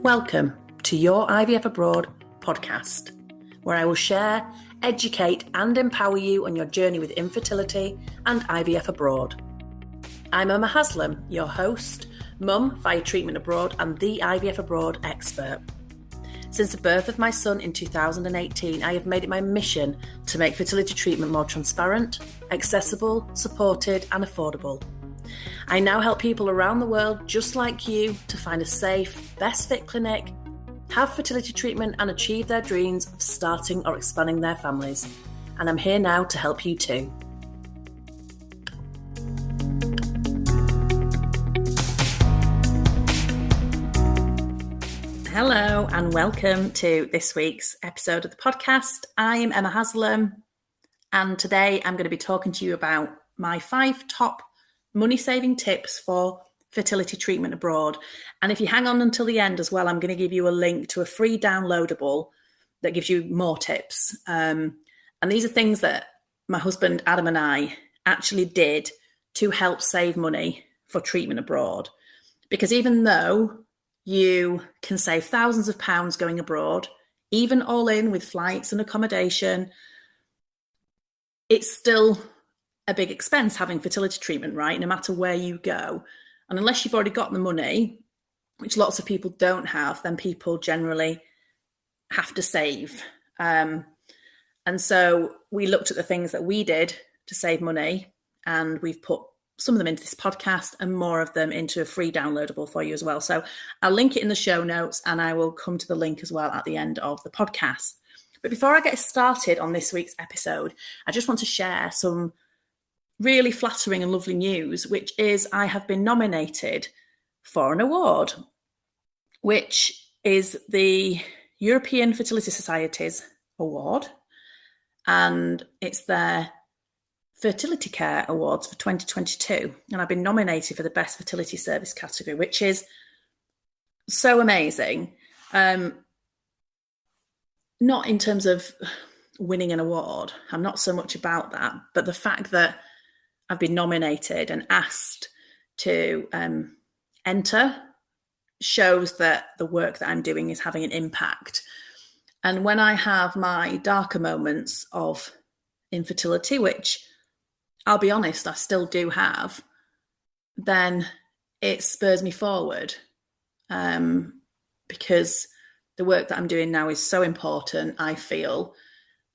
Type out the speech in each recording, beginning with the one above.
Welcome to Your IVF Abroad podcast, where I will share, educate and empower you on your journey with infertility and IVF abroad. I'm Emma Haslam, your host, mum via treatment abroad and the IVF abroad expert. Since the birth of my son in 2018, I have made it my mission to make fertility treatment more transparent, accessible, supported and affordable. I now help people around the world just like you to find a safe, best fit clinic, have fertility treatment and achieve their dreams of starting or expanding their families. And I'm here now to help you too. Hello and welcome to this week's episode of the podcast. I am Emma Haslam and today I'm going to be talking to you about my 5 top money-saving tips for fertility treatment abroad. And if you hang on until the end as well, I'm going to give you a link to a free downloadable that gives you more tips. And these are things that my husband Adam and I actually did to help save money for treatment abroad. Because even though you can save thousands of pounds going abroad, even all in with flights and accommodation, it's still a big expense having fertility treatment, right? No matter where you go. And unless you've already got the money, which lots of people don't have, then people generally have to save. And so we looked at the things that we did to save money, and we've put some of them into this podcast and more of them into a free downloadable for you as well. So I'll link it in the show notes and I will come to the link as well at the end of the podcast. But before I get started on this week's episode, I just want to share some really flattering and lovely news, which is I have been nominated for an award, which is the European Fertility Society's award, and it's their Fertility Care Awards for 2022. And I've been nominated for the Best Fertility Service category, which is so amazing. Not in terms of winning an award, I'm not so much about that, but the fact that I've been nominated and asked to enter shows that the work that I'm doing is having an impact. And when I have my darker moments of infertility, which I'll be honest, I still do have, then it spurs me forward because the work that I'm doing now is so important, I feel.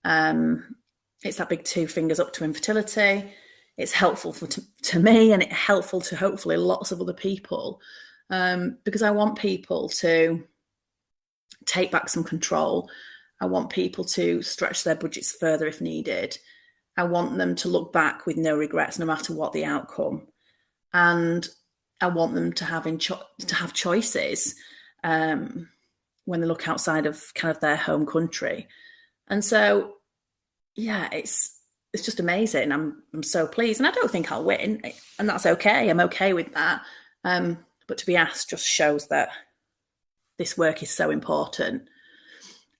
It's that big 2 fingers up to infertility. It's helpful to me and it's helpful to hopefully lots of other people because I want people to take back some control. I want people to stretch their budgets further if needed. I want them to look back with no regrets, no matter what the outcome. And I want them to have choices when they look outside of kind of their home country. And so, yeah, it's just amazing. I'm so pleased. And I don't think I'll win. And that's okay. I'm okay with that. But to be asked just shows that this work is so important.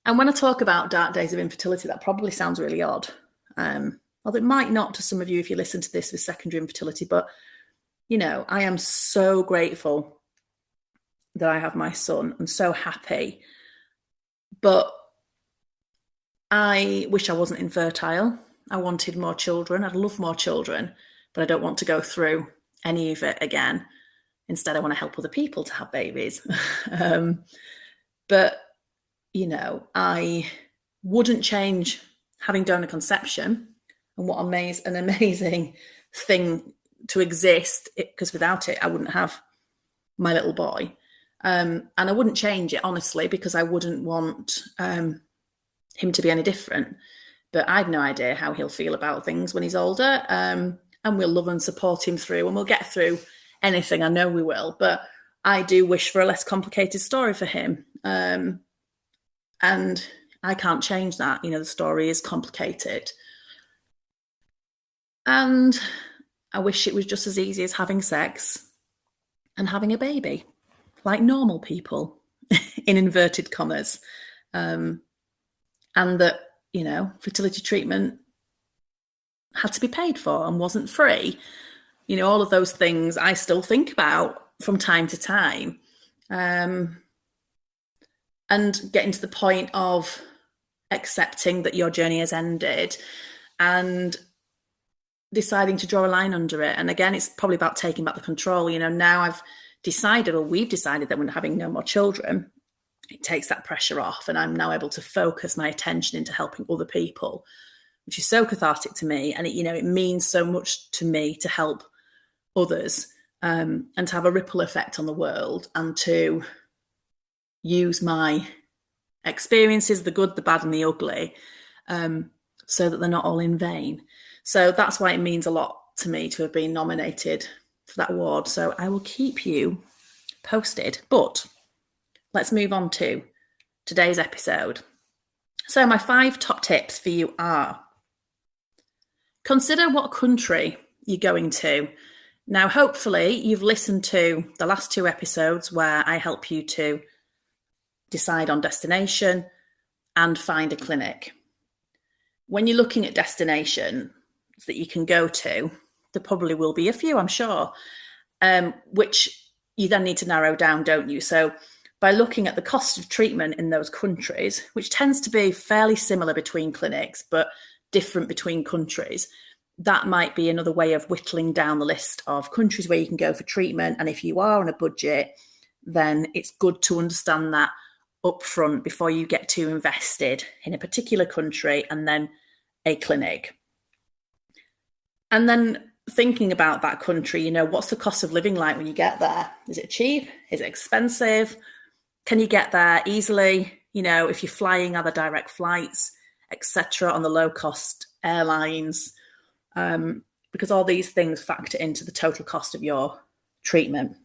And when I talk about dark days of infertility, that probably sounds really odd. Well, it might not to some of you if you listen to this with secondary infertility. But, you know, I am so grateful that I have my son. I'm so happy. But I wish I wasn't infertile. I wanted more children. I'd love more children, but I don't want to go through any of it again. Instead, I want to help other people to have babies. But, you know, I wouldn't change having donor conception and what an amazing thing to exist, because without it, I wouldn't have my little boy. And I wouldn't change it, honestly, because I wouldn't want him to be any different. But I've no idea how he'll feel about things when he's older. And we'll love and support him through, and we'll get through anything. I know we will. But I do wish for a less complicated story for him. And I can't change that. You know, the story is complicated. And I wish it was just as easy as having sex and having a baby, like normal people, in inverted commas. And that, you know, fertility treatment had to be paid for and wasn't free. All of those things I still think about from time to time. And getting to the point of accepting that your journey has ended and deciding to draw a line under it. And again, it's probably about taking back the control. Now I've decided, or we've decided, that we're having no more children. It takes that pressure off, and I'm now able to focus my attention into helping other people, which is so cathartic to me. And it means so much to me to help others, and to have a ripple effect on the world, and to use my experiences, the good, the bad, and the ugly, so that they're not all in vain. So that's why it means a lot to me to have been nominated for that award. So I will keep you posted. But let's move on to today's episode. So my 5 top tips for you are: consider what country you're going to. Now, hopefully you've listened to the last 2 episodes where I help you to decide on destination and find a clinic. When you're looking at destinations that you can go to, there probably will be a few, I'm sure, which you then need to narrow down, don't you? So by looking at the cost of treatment in those countries, which tends to be fairly similar between clinics, but different between countries, that might be another way of whittling down the list of countries where you can go for treatment. And if you are on a budget, then it's good to understand that upfront before you get too invested in a particular country and then a clinic. And then thinking about that country, what's the cost of living like when you get there? Is it cheap? Is it expensive? Can you get there easily? If you're flying, are there direct flights, etc., on the low-cost airlines? Because all these things factor into the total cost of your treatment.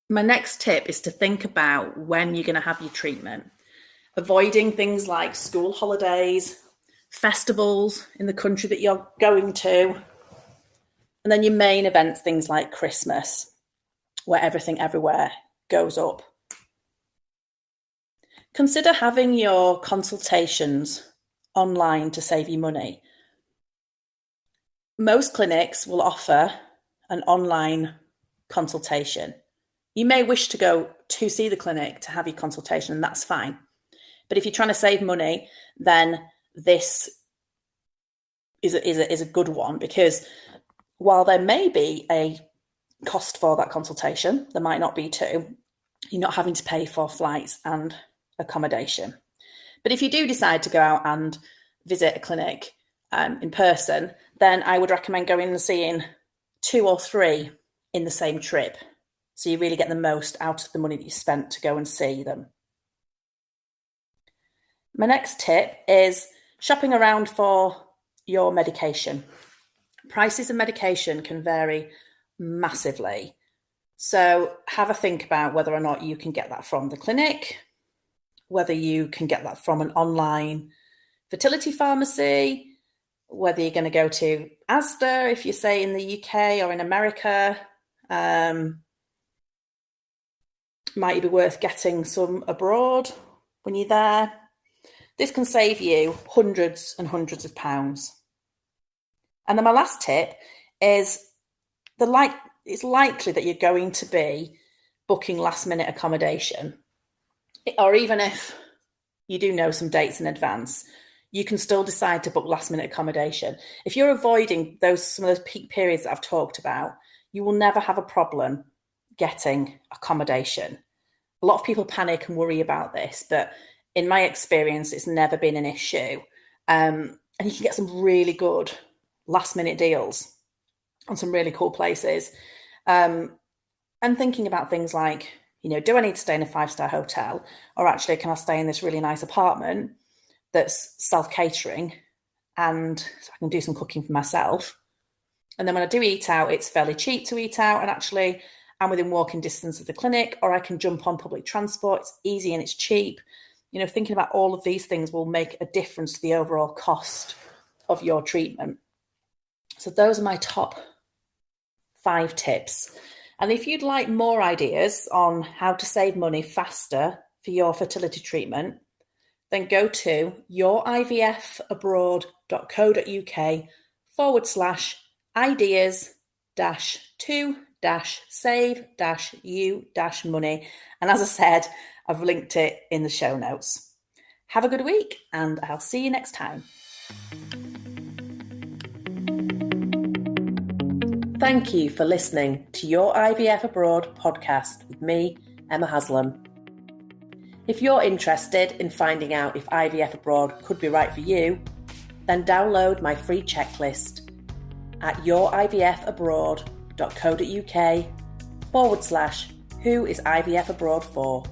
My next tip is to think about when you're going to have your treatment, avoiding things like school holidays, festivals in the country that you're going to, and then your main events, things like Christmas, where everything everywhere goes up. Consider having your consultations online to save you money. Most clinics will offer an online consultation. You may wish to go to see the clinic to have your consultation, and that's fine. But if you're trying to save money, then this is a good one, because while there may be a cost for that consultation, there might not be too. You're not having to pay for flights and accommodation. But if you do decide to go out and visit a clinic in person, then I would recommend going and seeing 2 or 3 in the same trip, so you really get the most out of the money that you spent to go and see them. My next tip is shopping around for your medication. Prices of medication can vary massively. So have a think about whether or not you can get that from the clinic, whether you can get that from an online fertility pharmacy, whether you're going to go to Asda if you say in the UK or in America. Might be worth getting some abroad when you're there. This can save you hundreds and hundreds of pounds. And then my last tip is it's likely that you're going to be booking last minute accommodation. Or even if you do know some dates in advance, you can still decide to book last minute accommodation. If you're avoiding some of those peak periods that I've talked about, you will never have a problem getting accommodation. A lot of people panic and worry about this, but in my experience, it's never been an issue. And you can get some really good last minute deals on some really cool places. And thinking about things like, do I need to stay in a 5-star hotel, or actually can I stay in this really nice apartment that's self-catering, and so I can do some cooking for myself. And then when I do eat out, it's fairly cheap to eat out, and actually I'm within walking distance of the clinic, or I can jump on public transport. It's easy and it's cheap. Thinking about all of these things will make a difference to the overall cost of your treatment. So those are my top 5 tips. And if you'd like more ideas on how to save money faster for your fertility treatment, then go to yourivfabroad.com ivifabrod.co.uk/ideas-to-save-u-money. And as I said, I've linked it in the show notes. Have a good week, and I'll see you next time. Thank you for listening to Your IVF Abroad podcast with me, Emma Haslam. If you're interested in finding out if IVF Abroad could be right for you, then download my free checklist at yourivfabroad.co.uk/who is IVF Abroad for.